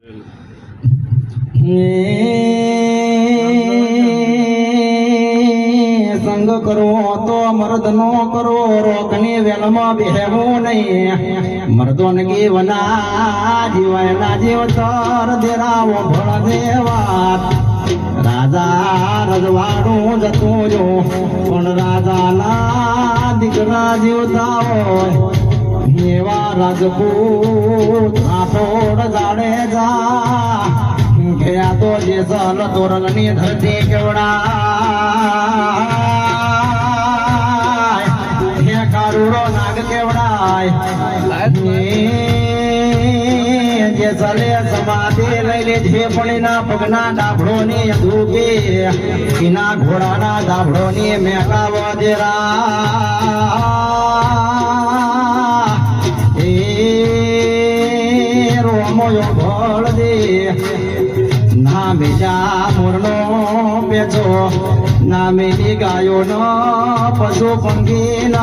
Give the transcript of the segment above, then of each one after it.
સંગ કરવો તો મર્દ નો કરો, રોકની વેલમાં બેહવું નહીં. મર્દોનગી વના જીવાયના જીવતર દેરાવો ભળ દેવા. રાજા રજવાડું જતું જો, પણ રાજાના દીકરા જીવતા હોય એવા રાજપૂત આઠોડ જાડેજા ગયા તો જેસલ તોરણની ધરતી કેવડાય, હે કારુડો નાગ કેવડાય. જેસલે સમાધિ લઈ લીધી પણ એના પગના ડાભડોની દુકે, એના ઘોડાના ડાભડોની મેઘા વધેરા. ના બીજા મોરનો પેચો, ના મેલી ગાયો નો પશુ પંખી ન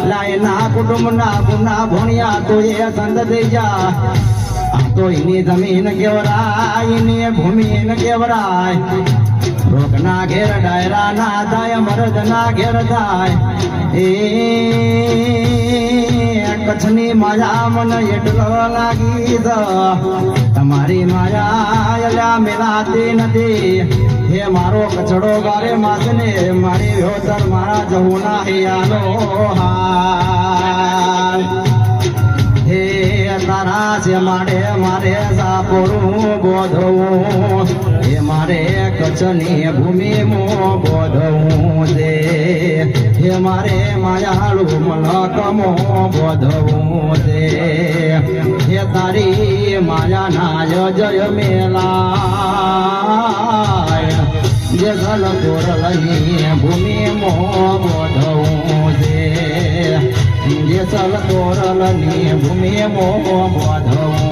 લાય, ના કુટુંબ ના ગુના ભણ્યા તો એ સંત થઈ જા. તો એની જમીન કેવરાય, એની ભૂમિ કેવરાય. રોગના ઘેર ડાયરા ના થાય, મરદ ના ઘેર થાય. એ કચ્છની માયા મને એટલો લાગી તમારી માયા મેલાતી નથી. હે મારો કચડો ગારે માસને મારી વ્યોતર મારા જવું ના હિયાનો હાલ. હે તારા છે મારે મારે સાપોરું બોધવું, હે મારે કચ્છની ભૂમિ મો બોધવું છે. હે મારે માયાળું મલકમો બોધવું છે. હે તારી માયા ના જય મેલાય, જે જલ તોરલની ભૂમિ મો બોધવું છે. જે જલ તોરલની ભૂમિ મો બોધવું